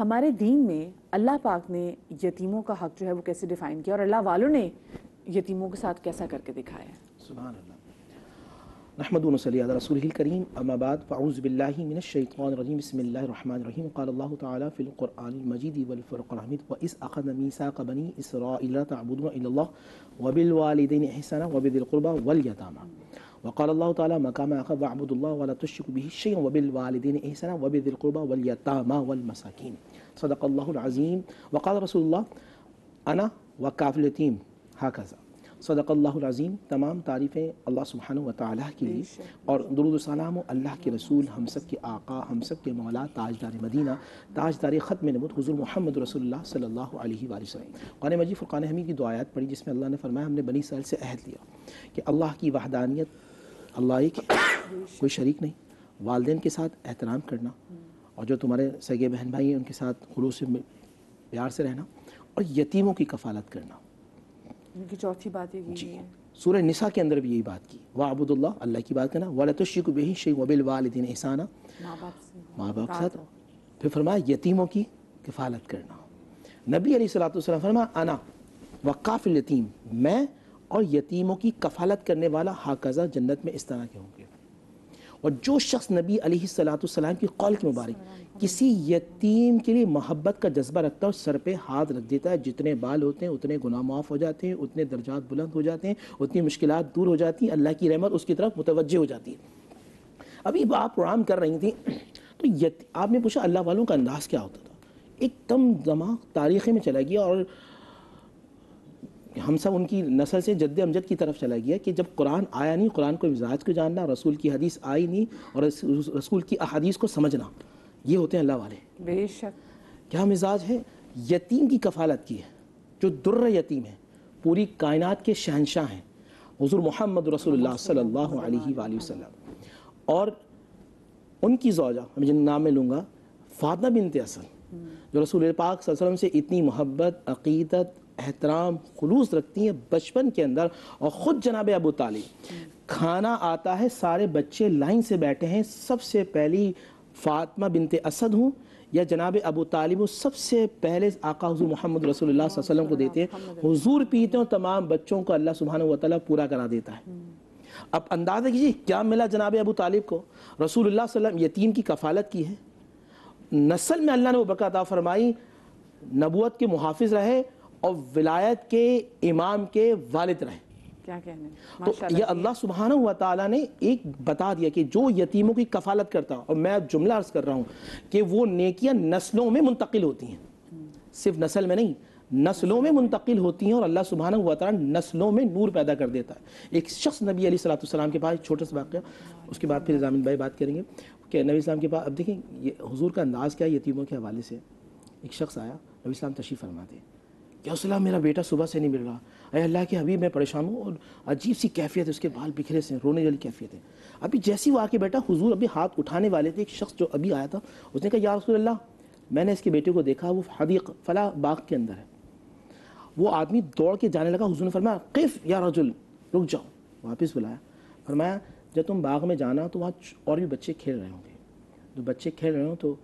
ہمارے دین میں اللہ پاک نے یتیموں کا حق جو ہے وہ کیسے ڈیفائن کیا اور اللہ والوں نے یتیموں کے ساتھ کیسا کر کے دکھایا ہے؟ سبحان اللہ. نحمد و نصلی علی رسولہ الکریم. اما بعد فاعوذ باللہ من الشیطان الرجیم. بسم اللہ الرحمن الرحیم. قال اللہ تعالی فی القرآن المجید والفرقان الحمید وَإِذْ أَخَذْنَا مِيثَاقَ بَنِي إِسْرَائِيلَ لَا تَعْبُدُونَ إِلَّا اللَّهَ وَبِالْوَالِدَيْنِ إِحْسَانًا وَبِذِي الْقُرْبَى وَالْيَتَامَى وقال الله تعالى مقام آخر واعبدوا الله ولا تشركوا به شيئا وبالوالدين إحسانا وبذي القربى واليتامى والمساكين. صدق الله العظيم. وقال رسول الله أنا وكافل اليتيم هكذا. صدق اللہ العظیم. تمام تعریفیں اللہ سبحانہ و تعالیٰ کے لیے اور درود و سلام و اللہ کے رسول ہم سب کے آقا ہم سب کے مولا تاجدار مدینہ تاجدار ختم نبوت حضور محمد رسول اللہ صلی اللہ علیہ وآلہ وسلم. قرآن مجید فرقان حمید کی دو آیات پڑھی جس میں اللہ نے فرمایا ہم نے بنی اسرائیل سے عہد لیا کہ اللہ کی وحدانیت اللہ ایک کوئی شریک نہیں، والدین کے ساتھ احترام کرنا اور جو تمہارے سگے بہن بھائی ہیں ان کے ساتھ خلوص پیار سے رہنا اور یتیموں کی کفالت کرنا. ان کی چوتھی بات یہ کی ہے. سورہ نساء کے اندر بھی یہی بات کی. وَاعْبُدُوا اللَّهَ اللہ کی بات کرنا وَلَا تُشْرِكُوا بِهِ شَيْئًا وَبِالْوَالِدَيْنِ إِحْسَانًا ماں باپ ساتھ. پھر فرمایا یتیموں کی کفالت کرنا. نبی علیہ الصلوۃ والسلام فرمایا انا وکافل الیتیم میں اور یتیموں کی کفالت کرنے والا ہاکذا جنت میں اس طرح کے ہوں گے. اور جو شخص نبی علیہ الصلوۃ والسلام کی قول کے مبارک کسی یتیم کے لیے محبت کا جذبہ رکھتا ہے اور سر پہ ہاتھ رکھ دیتا ہے جتنے بال ہوتے ہیں اتنے گناہ معاف ہو جاتے ہیں، اتنے درجات بلند ہو جاتے ہیں، اتنی مشکلات دور ہو جاتی ہیں، اللہ کی رحمت اس کی طرف متوجہ ہو جاتی ہے. ابھی آپ پروگرام کر رہی تھیں تو آپ نے پوچھا اللہ والوں کا انداز کیا ہوتا تھا. ایک دم دماغ تاریخ میں چلا گیا اور ہم سب ان کی نسل سے جد امجد کی طرف چلا گیا کہ جب قرآن آیا نہیں، قرآن کو مزاج کو جاننا، رسول کی حدیث آئی نہیں اور رسول کی احادیث کو سمجھنا، یہ ہوتے ہیں اللہ والے. بے شک. کیا مزاج ہے؟ یتیم کی کفالت کی ہے. جو در یتیم ہے پوری کائنات کے شہنشاہ ہیں حضور محمد رسول اللہ صلی اللہ علیہ وآلہ وسلم، اور ان کی زوجہ میں جن نام میں لوں گا فاطمہ بنت اسد جو رسول پاک صلی اللہ علیہ وسلم سے اتنی محبت، عقیدت، احترام، خلوص رکھتی ہیں بچپن کے اندر. اور خود جناب ابو طالب کھانا آتا ہے سارے بچے لائن سے بیٹھے ہیں، سب سے پہلی فاطمہ بنت اسد ہوں یا جناب ابو طالب سب سے پہلے آقا حضور محمد رسول اللہ صلی اللہ علیہ وسلم کو دیتے ہیں. حضور پیتے ہیں تمام بچوں کو اللہ سبحانہ و تعالیٰ پورا کرا دیتا ہے. اب اندازہ کیجیے کیا ملا جناب ابو طالب کو. رسول اللہ صلی اللہ علیہ وسلم یتیم کی کفالت کی ہے، نسل میں اللہ نے وہ برکت عطا فرمائی، نبوت کے محافظ رہے اور ولایت کے امام کے والد رہے. کیا کہنے. تو یہ اللہ سبحانہ و تعالیٰ نے ایک بتا دیا کہ جو یتیموں کی کفالت کرتا، اور میں جملہ عرض کر رہا ہوں کہ وہ نیکیاں نسلوں میں منتقل ہوتی ہیں، صرف نسل میں نہیں، نسلوں میں منتقل ہوتی ہیں اور اللہ سبحانہ و تعالیٰ نسلوں میں نور پیدا کر دیتا ہے. ایک شخص نبی علیہ الصلوۃ والسلام کے پاس ایک چھوٹا سا واقعہ، اس کے بعد پھر ضامن بھائی بات کریں گے کہ نبی السلام کے پاس. اب دیکھیں یہ حضور کا انداز کیا ہے یتیموں کے حوالے سے. ایک شخص آیا، نبی السلام تشریف فرماتے ہیں، یا رسول اللہ میرا بیٹا صبح سے نہیں مل رہا، اے اللہ کے حبیب میں پریشان ہوں، اور عجیب سی کیفیت ہے، اس کے بال بکھرے سے رونے والی کیفیت ہے. ابھی جیسی وہ آ کے بیٹا حضور ابھی ہاتھ اٹھانے والے تھے، ایک شخص جو ابھی آیا تھا اس نے کہا یا رسول اللہ میں نے اس کے بیٹے کو دیکھا وہ حدیق فلاں باغ کے اندر ہے. وہ آدمی دوڑ کے جانے لگا. حضور نے فرمایا قف یا رجل، رک جاؤ. واپس بلایا، فرمایا جب تم باغ میں جانا تو وہاں اور بھی بچے کھیل رہے ہوں گے، جو بچے کھیل رہے ہوں تو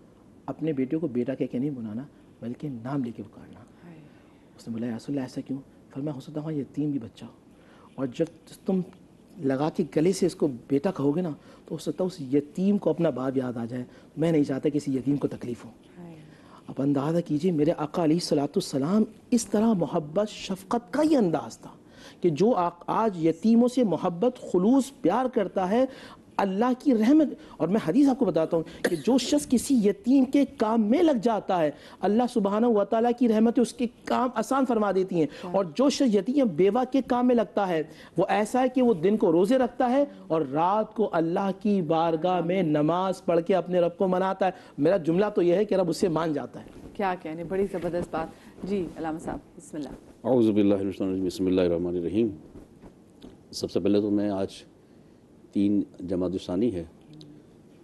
اپنے بیٹے کو بیٹا کہہ کے نہیں بلانا بلکہ نام لے کے پکارنا. اس نے بولا یا رسول اللہ ایسا کیوں؟ فرمایا ہو سکتا ہے وہاں یتیم بھی بچہ ہو، اور جب تم لگا کے گلے سے اس کو بیٹا کہو گے نا تو ہو سکتا ہے اس یتیم کو اپنا باپ یاد آ جائے. میں نہیں چاہتا کسی یتیم کو تکلیف ہو. اب اندازہ کیجئے میرے آقا علیہ الصلوۃ والسلام اس طرح محبت شفقت کا یہ انداز تھا کہ جو آج یتیموں سے محبت خلوص پیار کرتا ہے اللہ کی رحمت. اور میں حدیث آپ کو بتاتا ہوں کہ جو شخص کسی یتیم کے کام میں لگ جاتا ہے اللہ سبحانہ و تعالیٰ کی رحمت اس کے کام آسان فرما دیتی ہیں. اور جو شخص یتیم بیوہ کے کام میں لگتا ہے وہ ایسا ہے کہ وہ دن کو روزے رکھتا ہے اور رات کو اللہ کی بارگاہ میں نماز پڑھ کے اپنے رب کو مناتا ہے. میرا جملہ تو یہ ہے کہ رب اس سے مان جاتا ہے. کیا کہنے، بڑی زبردست بات. جی علامہ صاحب بسم اللہ. اعوذ باللہ من الشیطان الرجیم، بسم اللہ الرحمن الرحیم. سب سے پہلے تو میں آج 3 جمادی الثانی ہے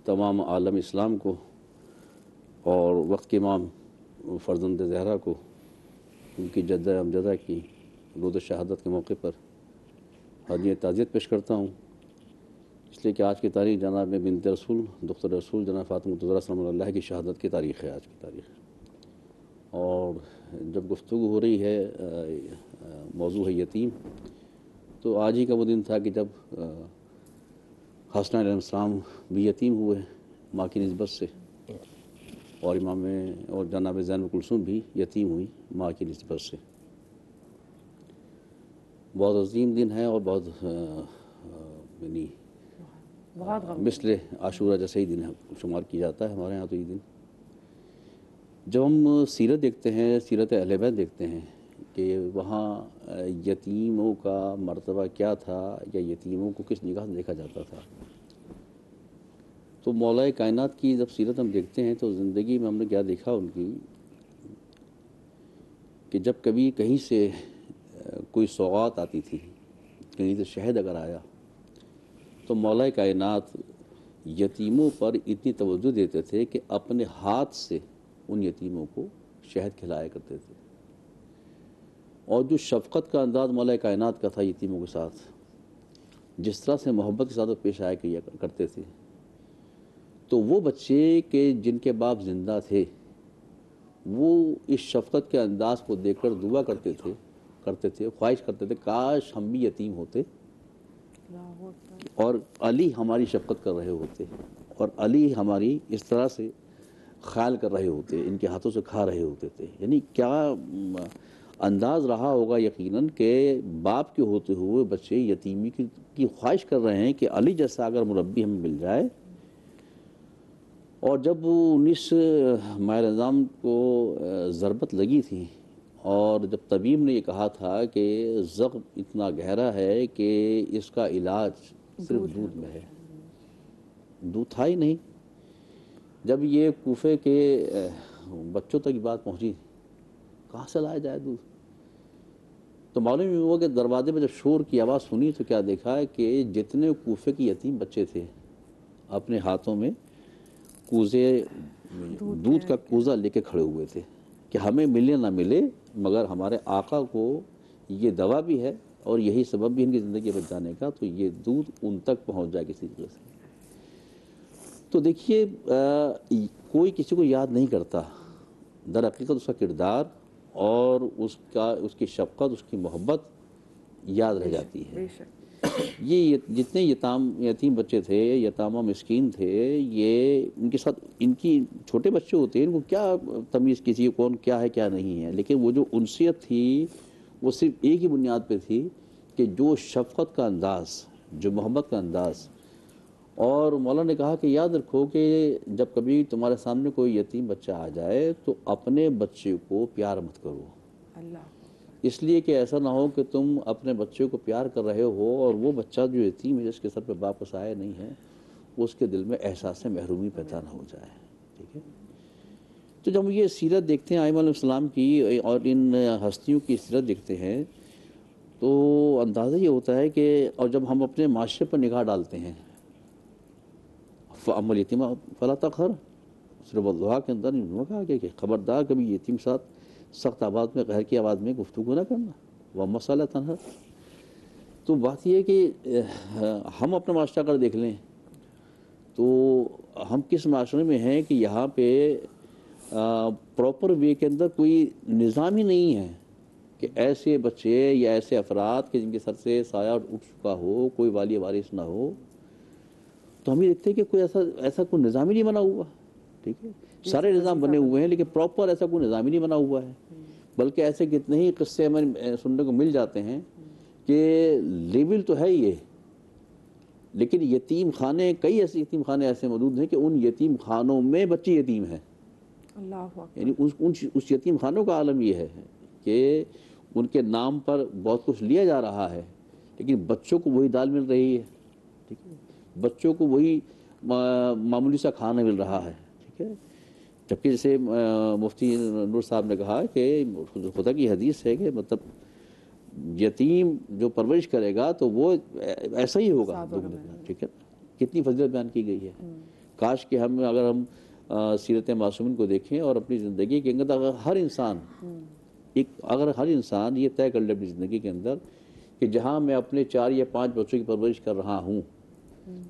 تمام عالم اسلام کو اور وقت کے امام فرزند زہرا کو ان کی جدہ امجدہ کی رود شہادت کے موقع پر ہدیہ تعزیت پیش کرتا ہوں، اس لیے کہ آج کی تاریخ جناب بنت رسول دختر رسول جناب فاطمہ الزہرا سلام اللہ کی شہادت کی تاریخ ہے. آج کی تاریخ اور جب گفتگو ہو رہی ہے موضوع ہے یتیم، تو آج ہی کا وہ دن تھا کہ جب حسنین علیہ السلام بھی یتیم ہوئے ماں کی نسبت سے، اور امام اور جناب زینب کلثوم بھی یتیم ہوئی ماں کی نسبت سے۔ بہت عظیم دن ہے اور بہت یعنی بہت غم مثل عاشورہ جیسے ہی دن ہے شمار کیا جاتا ہے ہمارے ہاں تو یہ دن۔ جب ہم سیرت دیکھتے ہیں، سیرت اہل بیت دیکھتے ہیں کہ وہاں یتیموں کا مرتبہ کیا تھا یا یتیموں کو کس نگاہ سے دیکھا جاتا تھا، تو مولا کائنات کی جب سیرت ہم دیکھتے ہیں تو زندگی میں ہم نے کیا دیکھا ان کی، کہ جب کبھی کہیں سے کوئی سوغات آتی تھی، کہیں سے شہد اگر آیا، تو مولا کائنات یتیموں پر اتنی توجہ دیتے تھے کہ اپنے ہاتھ سے ان یتیموں کو شہد کھلایا کرتے تھے۔ اور جو شفقت کا انداز مولا کائنات کا تھا یتیموں کے ساتھ، جس طرح سے محبت کے ساتھ وہ پیش آیا کیا کرتے تھے، تو وہ بچے کہ جن کے باپ زندہ تھے وہ اس شفقت کے انداز کو دیکھ کر دعا کرتے تھے، خواہش کرتے تھے کاش ہم بھی یتیم ہوتے اور علی ہماری شفقت کر رہے ہوتے، اور علی ہماری اس طرح سے خیال کر رہے ہوتے، ان کے ہاتھوں سے کھا رہے ہوتے تھے۔ یعنی کیا انداز رہا ہوگا یقیناً کہ باپ کے ہوتے ہوئے بچے یتیمی کی خواہش کر رہے ہیں کہ علی جیسا اگر مربی ہمیں مل جائے۔ اور جب 19 ماہ رمضان کو ضربت لگی تھی اور جب طبیب نے یہ کہا تھا کہ زخم اتنا گہرا ہے کہ اس کا علاج صرف دودھ میں ہے، دودھ تھا ہی نہیں، جب یہ کوفے کے بچوں تک یہ بات پہنچی کہاں سے لایا جائے دودھ، تو معلوم یہ ہوا کہ دروازے میں جب شور کی آواز سنی تو کیا دیکھا کہ جتنے کوفے کے یتیم بچے تھے اپنے ہاتھوں میں کوزے دودھ کا کوزہ لے کے کھڑے ہوئے تھے کہ ہمیں ملے نہ ملے مگر ہمارے آقا کو یہ دوا بھی ہے اور یہی سبب بھی ان کی زندگی بچ جانے کا، تو یہ دودھ ان تک پہنچ جائے کسی طرح سے۔ تو دیکھیے کوئی کسی کو یاد نہیں کرتا، در حقیقت اس کا کردار اور اس کی شفقت، اس کی محبت یاد رہ جاتی ہے۔ یہ جتنے یتیم بچے تھے، یتامہ مسکین تھے، یہ ان کے ساتھ ان کی چھوٹے بچے ہوتے ہیں، ان کو کیا تمیز کسی کون کیا ہے کیا نہیں ہے، لیکن وہ جو انسیت تھی وہ صرف ایک ہی بنیاد پہ تھی کہ جو شفقت کا انداز، جو محبت کا انداز۔ اور مولا نے کہا کہ یاد رکھو کہ جب کبھی تمہارے سامنے کوئی یتیم بچہ آ جائے تو اپنے بچے کو پیار مت کرو، اللہ، اس لیے کہ ایسا نہ ہو کہ تم اپنے بچے کو پیار کر رہے ہو اور وہ بچہ جو یتیم ہے جس کے سر پہ باپ کا سایہ نہیں ہے اس کے دل میں احساس محرومی پیدا نہ ہو جائے، ٹھیک ہے۔ تو جب ہم یہ سیرت دیکھتے ہیں ائمہ علیہ السلام کی اور ان ہستیوں کی سیرت دیکھتے ہیں تو اندازہ یہ ہوتا ہے کہ اور جب ہم اپنے معاشرے پر نگاہ ڈالتے ہیں، فَأَمَّا الْيَتِيمَ فَلَا تَقْهَرْ، سورۃ الضحیٰ کے اندر انہوں نے کہا کہ خبردار کبھی یتیم ساتھ سخت آواز میں، قہر کی آواز میں گفتگو نہ کرنا، وَأَمَّا الصَّلَاةَ تَنْهَا۔ تو بات یہ ہے کہ ہم اپنا معاشرہ کر دیکھ لیں تو ہم کس معاشرے میں ہیں کہ یہاں پہ پراپر وے کے اندر کوئی نظام ہی نہیں ہے کہ ایسے بچے یا ایسے افراد کہ جن کے سر سے سایہ اٹھ چکا ہو، کوئی والی وارث نہ ہو، تو ہم یہ دیکھتے ہیں کہ کوئی ایسا کوئی نظام ہی نہیں بنا ہوا، ٹھیک ہے۔ سارے نظام بنے ہوئے ہیں لیکن پراپر ایسا کوئی نظام ہی نہیں بنا ہوا ہے، بلکہ ایسے کتنے ہی قصے ہمیں سننے کو مل جاتے ہیں کہ لیول تو ہے یہ، لیکن یتیم خانے، کئی ایسے یتیم خانے ایسے موجود ہیں کہ ان یتیم خانوں میں بچے یتیم ہیں، اللہ اکبر۔ یعنی اس یتیم خانوں کا عالم یہ ہے کہ ان کے نام پر بہت کچھ لیا جا رہا ہے لیکن بچوں کو وہی دال مل رہی ہے، ٹھیک ہے، بچوں کو وہی معمولی سا کھانا مل رہا ہے، ٹھیک ہے۔ جبکہ جیسے مفتی نور صاحب نے کہا کہ خدا کی حدیث ہے کہ مطلب یتیم جو پرورش کرے گا تو وہ ایسا ہی ہوگا، ٹھیک ہے، کتنی فضیلت بیان کی گئی ہے۔ کاش کہ اگر ہم سیرت معصومین کو دیکھیں اور اپنی زندگی کے اندر اگر ہر انسان یہ طے کر لے اپنی زندگی کے اندر کہ جہاں میں اپنے 4 یا 5 بچوں کی پرورش کر رہا ہوں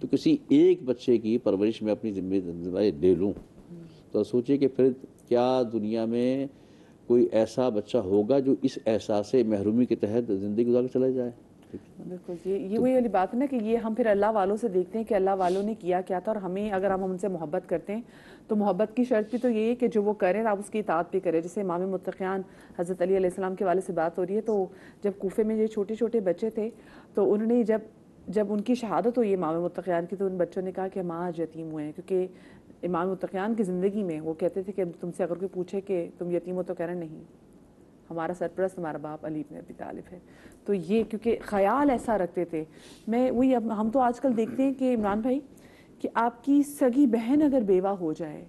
تو کسی ایک بچے کی پرورش میں اپنی ذمہ داری لے لوں، تو سوچیں کہ پھر کیا دنیا میں کوئی ایسا بچہ ہوگا جو اس احساس محرومی کے تحت زندگی گزار کے چلا جائے. بالکل یہ وہی والی بات ہے نا کہ یہ ہم پھر اللہ والوں سے دیکھتے ہیں کہ اللہ والوں نے کیا کیا تھا, اور ہمیں اگر ہم ان سے محبت کرتے ہیں تو محبت کی شرط بھی تو یہ ہے کہ جو وہ کریں آپ اس کی اطاعت بھی کریں. جیسے امام متقیان حضرت علی علیہ السلام کے والد سے بات ہو رہی ہے, تو جب کوفے میں یہ چھوٹے چھوٹے بچے تھے تو انہوں نے جب ان کی شہادت ہوئی امام متقیان کی, تو ان بچوں نے کہا کہ ہم آج یتیم ہوئے ہیں, کیونکہ امام متقیان کی زندگی میں وہ کہتے تھے کہ تم سے اگر کوئی پوچھے کہ تم یتیم ہو تو کہہ رہے نہیں, ہمارا سرپرست ہمارا باپ علی بن ابی طالب ہے. تو یہ کیونکہ خیال ایسا رکھتے تھے. میں وہی ہم تو آج کل دیکھتے ہیں کہ عمران بھائی کہ آپ کی سگی بہن اگر بیوہ ہو جائے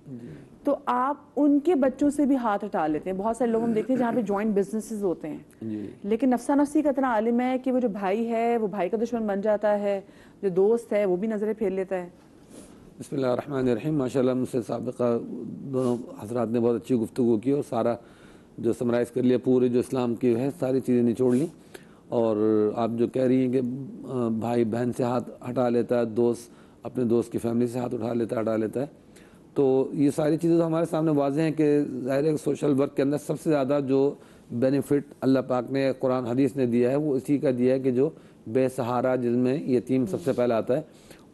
تو آپ ان کے بچوں سے بھی ہاتھ ہٹا لیتے ہیں. بہت سارے لوگ ہم دیکھتے ہیں جہاں پہ جوائنٹ بزنسز ہوتے ہیں, لیکن نفسا نفسی کا اتنا عالم ہے کہ وہ جو بھائی ہے وہ بھائی کا دشمن بن جاتا ہے, جو دوست ہے وہ بھی نظریں پھیر لیتا ہے. بسم اللہ الرحمن الرحیم. ماشاءاللہ مجھ سے سابقہ دونوں حضرات نے بہت اچھی گفتگو کی اور سارا جو سمرائز کر لیا, پورے جو اسلام کی ہے ساری چیزیں نچوڑ لیں. اور آپ جو کہہ رہی ہیں کہ بھائی بہن سے ہاتھ ہٹا لیتا ہے, دوست اپنے دوست کی فیملی سے ہاتھ ہٹا لیتا ہے, تو یہ ساری چیزیں تو ہمارے سامنے واضح ہیں کہ ظاہر ہے سوشل ورک کے اندر سب سے زیادہ جو بینیفٹ اللہ پاک نے قرآن حدیث نے دیا ہے وہ اسی کا دیا ہے کہ جو بے سہارا, جن میں یتیم سب سے پہلے آتا ہے,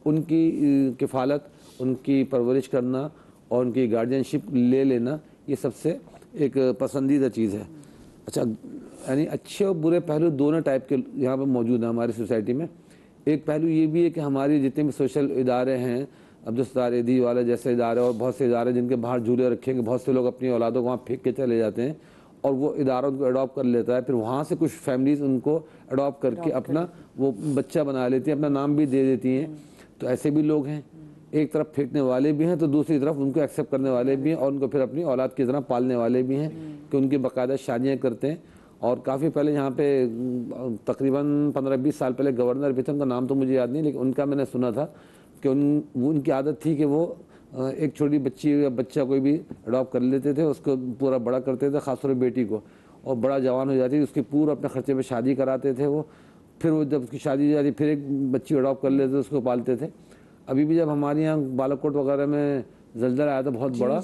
ان کی کفالت, ان کی پرورش کرنا اور ان کی گارڈینشپ لے لینا, یہ سب سے ایک پسندیدہ چیز ہے. اچھا, یعنی اچھے اور برے پہلو دونوں ٹائپ کے یہاں پہ موجود ہیں ہماری سوسائٹی میں. ایک پہلو یہ بھی ہے کہ ہماری جتنے بھی سوشل ادارے ہیں, عبدالستار ایدھی والے جیسے ادارے اور بہت سے ادارے جن کے باہر جھولے رکھیں گے, بہت سے لوگ اپنی اولادوں کو وہاں پھینک کے چلے جاتے ہیں اور وہ اداروں کو اڈاپٹ کر لیتا ہے, پھر وہاں سے کچھ فیملیز ان کو اڈاپٹ کر کے اپنا وہ بچہ بنا لیتی ہیں, اپنا نام بھی دے دیتی ہیں. تو ایسے بھی لوگ ہیں, ایک طرف پھینکنے والے بھی ہیں تو دوسری طرف ان کو ایکسیپٹ کرنے والے بھی ہیں اور ان کو پھر اپنی اولاد کی طرح پالنے والے بھی ہیں کہ ان کی باقاعدہ شادیاں کرتے ہیں. اور کافی پہلے یہاں پہ تقریباً 15-20 سال پہلے گورنر بھی تھے, ان کا نام تو مجھے یاد نہیں, لیکن ان کا میں نے سنا تھا کہ ان کی عادت تھی کہ وہ ایک چھوٹی بچی یا بچہ کوئی بھی اڈاپٹ کر لیتے تھے, اس کو پورا بڑا کرتے تھے, خاص طور پہ بیٹی کو, اور بڑا جوان ہو جاتی اس کی پورا اپنے خرچے پہ شادی کراتے تھے وہ, پھر وہ جب اس کی شادی ہو جاتی پھر ایک بچی اڈاپٹ کر لیتے تھے, اس کو پالتے تھے. ابھی بھی جب ہمارے یہاں بالاکوٹ وغیرہ میں زلزلہ آیا تھا بہت بڑا,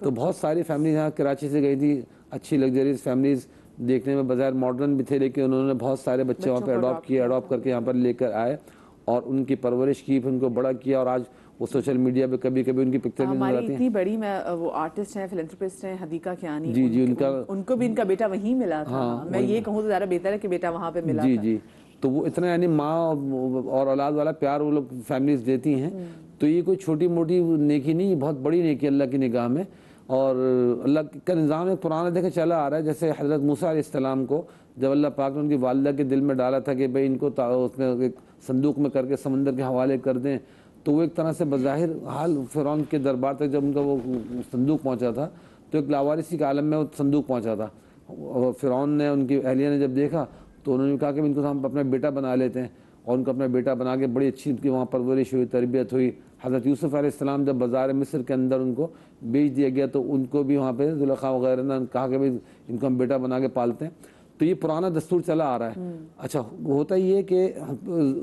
تو بہت ساری فیملیز یہاں کراچی سے گئی تھی, اچھی لگژریز فیملیز, دیکھنے میں بظاہر ماڈرن بھی تھے, لیکن انہوں نے بہت سارے بچے وہاں پہ اڈاپٹ کیے, اڈاپٹ کر کے یہاں پر لے کر آئے اور ان کی پرورش کی, پھر ان کو بڑا کیا, اور آج وہ سوشل میڈیا پہ کبھی کبھی ان کی پکچر بھی نظر آتی ہیں. اتنی بڑی وہ آرٹسٹ ہیں, فلنتھروپسٹ ہیں, حدیقہ کیانی, جی ان کو بھی ان کا بیٹا وہیں ملا تھا. میں یہ کہوں تو زیادہ بہتر ہے کہ بیٹا وہاں پہ ملا تھا. جی, تو وہ اتنا یعنی ماں اور اولاد والا پیار وہ لوگ فیملیز دیتی ہیں. تو یہ کوئی چھوٹی موٹی نیکی نہیں, بہت بڑی نیکی اللہ کی نگاہ میں. اور اللہ کا نظام ایک پرانا دیکھے چلا آ رہا ہے. جیسے حضرت موسیٰ علیہ السلام کو جب اللہ پاک نے ان کی والدہ کے دل میں ڈالا تھا کہ بھئی ان کو اس میں ایک صندوق میں کر کے سمندر کے حوالے کر دیں, تو وہ ایک طرح سے بظاہر حال فرعون کے دربار تک جب ان کا وہ صندوق پہنچا تھا تو ایک لاوارثی کے عالم میں وہ صندوق پہنچا تھا. اور فرعون نے, ان کی اہلیہ نے جب دیکھا تو انہوں نے کہا کہ ان کو ہم اپنا بیٹا بنا لیتے ہیں, اور ان کو اپنا بیٹا بنا کے بڑی اچھی ان کی وہاں پرورش ہوئی, تربیت ہوئی. حضرت یوسف علیہ السلام جب بازار مصر کے اندر ان کو بیچ دیا گیا تو ان کو بھی وہاں پہ زلیخا وغیرہ نے کہا کہ بھئی ان کو ہم بیٹا بنا کے پالتے ہیں. تو یہ پرانا دستور چلا آ رہا ہے. اچھا, ہوتا یہ کہ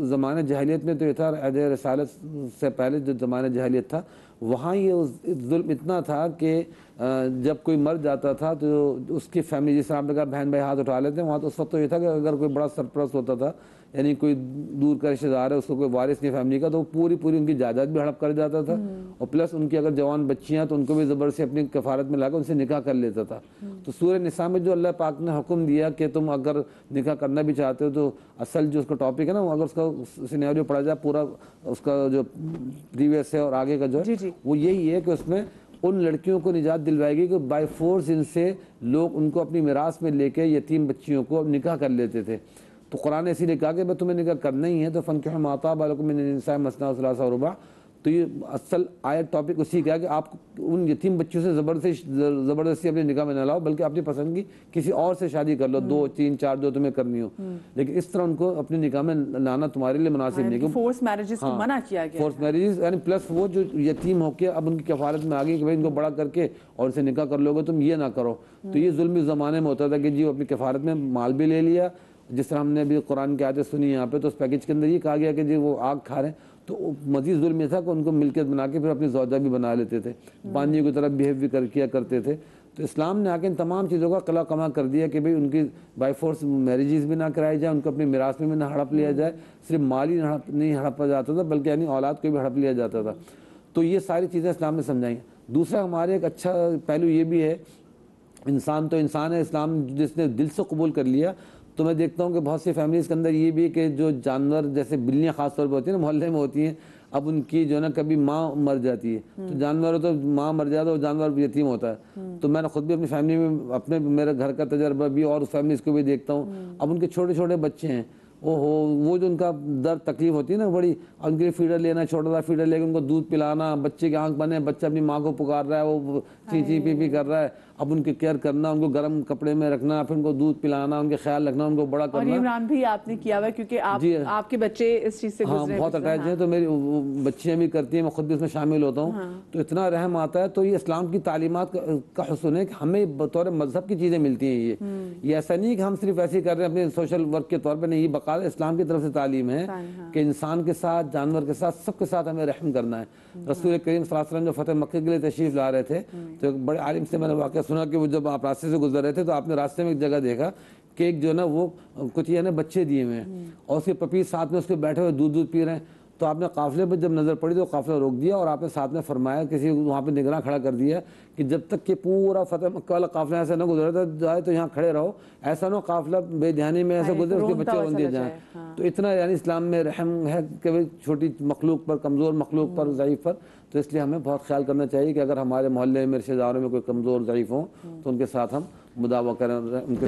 زمانہ جاہلیت میں تو یہ تھا, عہد رسالت سے پہلے جو زمانہ جاہلیت تھا وہاں یہ ظلم اتنا تھا کہ جب کوئی مر جاتا تھا تو اس کی فیملی, جس طرح آپ نے کہا بہن بھائی ہاتھ اٹھا لیتے ہیں, وہاں تو اس وقت تو یہ تھا کہ اگر کوئی بڑا سرپرست ہوتا تھا, یعنی کوئی دور کا رشتہ دار ہے, اس کو کوئی وارث نہیں فیملی کا, تو پوری ان کی جائیداد بھی ہڑپ کر جاتا تھا, اور پلس ان کی اگر جوان بچیاں تو ان کو بھی زبر سے اپنی کفارت میں لا کر ان سے نکاح کر لیتا تھا. تو سورہ نساء میں جو اللہ پاک نے حکم دیا کہ تم اگر نکاح کرنا بھی چاہتے ہو تو اصل جو اس کا ٹاپک ہے نا, اگر اس کا سینیریو پڑھا جائے پورا اس کا جو پریویس ہے اور آگے کا جو ہے وہ یہی ہے کہ اس میں ان لڑکیوں کو نجات دلوائے گی کہ بائی فورس ان سے لوگ ان کو اپنی میراث میں لے کے یتیم بچیوں کو نکاح کر لیتے تھے. تو قرآن نے اسی لیے کہا کہ بھئی تمہیں نکاح کرنا ہی ہے تو فَانكِحُوا مَا طَابَ لَكُم مِّنَ النِّسَاءِ مَثْنَىٰ وَثُلَاثَ وَرُبَاعَ. تو یہ اصل آیت ٹاپک اسی کا ہے کہ آپ ان یتیم بچوں سے زبردستی اپنے نکاح میں نہ لاؤ, بلکہ اپنی پسند کی کسی اور سے شادی کر لو, 2 3 4 جو تمہیں کرنی ہو, لیکن اس طرح ان کو اپنے نکاح میں لانا تمہارے لیے مناسب نہیں. فورس میرجز کو منع کیا گیا, فورس میرجز یعنی پلس وہ جو یتیم ہو کے اب ان کی کفالت میں آ گئی کہ بھائی ان کو بڑا کر کے اور ان سے نکاح کر لو گے, تم یہ نہ کرو. تو یہ ظلم اس زمانے میں ہوتا تھا کہ جی وہ اپنی کفالت میں مال بھی لے لیا, جس طرح ہم نے ابھی قرآن کی آیتیں سنی یہاں پہ, تو اس پیکج کے اندر یہ کہا گیا کہ جی وہ آگ کھا رہے ہیں. تو مزید ظلم یہ تھا کہ ان کو ملکیت بنا کے پھر اپنی زوجہ بھی بنا لیتے تھے, بانجی کی طرف بیہیو بھی کیا کرتے تھے. تو اسلام نے آ کے ان تمام چیزوں کا قلع کما کر دیا کہ بھئی ان کی بائی فورس میریجز بھی نہ کرائی جائے، ان کو اپنی میراث میں بھی نہ ہڑپ لیا جائے، صرف مال ہی نہیں ہڑپا جاتا تھا بلکہ یعنی اولاد کو بھی ہڑپ لیا جاتا تھا. تو یہ ساری چیزیں اسلام نے سمجھائیں. دوسرا ہمارے ایک اچھا پہلو یہ بھی ہے، انسان تو انسان ہے، اسلام جس نے دل سے قبول کر لیا. تو میں دیکھتا ہوں کہ بہت سی فیملیز کے اندر یہ بھی ہے کہ جو جانور جیسے بلیاں خاص طور پہ ہوتی ہیں نا، محلے میں ہوتی ہیں، اب ان کی جو ہے نا کبھی ماں مر جاتی ہے تو جانور تو ماں مر جاتا ہے، وہ جانور یتیم ہوتا ہے. تو میں نے خود بھی اپنی فیملی میں اپنے میرے گھر کا تجربہ بھی اور فیملیز کو بھی دیکھتا ہوں. اب ان کے چھوٹے چھوٹے بچے ہیں، وہ جو ان کا درد تکلیف ہوتی ہے نا بڑی، ان کے لیے فیڈر لینا، چھوٹا سا فیڈر لے کے ان کو دودھ پلانا، بچے کی آنکھ بنے، بچہ اپنی ماں کو پکار رہا ہے، وہ چی چی پی پی کر رہا ہے، اب ان کی کیئر کرنا، ان کو گرم کپڑے میں رکھنا، پھر ان کو دودھ پلانا، ان کے خیال رکھنا، ان کو بڑا کرنا. اور عمران بھی آپ نے کیا ہوا کیونکہ آپ کے بچے اس چیز سے گزرے ہیں. بہت اٹیچ ہیں، تو میری بچیاں بھی کرتی ہیں، میں خود بھی اس میں شامل ہوتا ہوں. تو اتنا رحم آتا ہے. تو یہ اسلام کی تعلیمات کا حسن ہے کہ ہمیں بطور مذہب کی چیزیں ملتی ہیں. یہ ایسا نہیں کہ ہم صرف ایسے ہی کر رہے ہیں اپنے سوشل ورک کے طور پہ، نہیں، یہ باقاعدہ اسلام کی طرف سے تعلیم ہے کہ انسان کے ساتھ، جانور کے ساتھ، سب کے ساتھ ہمیں رحم کرنا ہے. رسول کریم صلی اللہ علیہ وسلم جو فتح مکہ کے لیے تشریف لا رہے تھے تو ایک بڑے عالم سے میں نے واقعہ سنا کہ وہ جب آپ راستے سے گزر رہے تھے تو آپ نے راستے میں ایک جگہ دیکھا کہ ایک جو ہے نا وہ کچھ یہ نا بچے دیے ہوئے ہیں اور اس کے پپی ساتھ میں اس کے بیٹھے ہوئے دودھ پی رہے ہیں. تو آپ نے قافلے پہ جب نظر پڑی تو قافلہ روک دیا اور آپ نے ساتھ میں فرمایا، کسی وہاں پہ نگراں کھڑا کر دیا کہ جب تک کہ پورا فتح مکہ والا قافلہ ایسا نہ گزرتا جائے تو یہاں کھڑے رہو، ایسا نہ قافلہ بے دھیانی میں ایسا گزرے اس کے بچے رون دیے جائیں. تو اتنا یعنی اسلام میں رحم ہے کہ چھوٹی مخلوق پر، کمزور مخلوق پر، ضعیف پر. تو اس لیے ہمیں بہت خیال کرنا چاہیے کہ اگر ہمارے محلے میں، رشتہ داروں میں کوئی کمزور ضعیف ہوں تو ان کے ساتھ ہم مداوا کریں، ان کے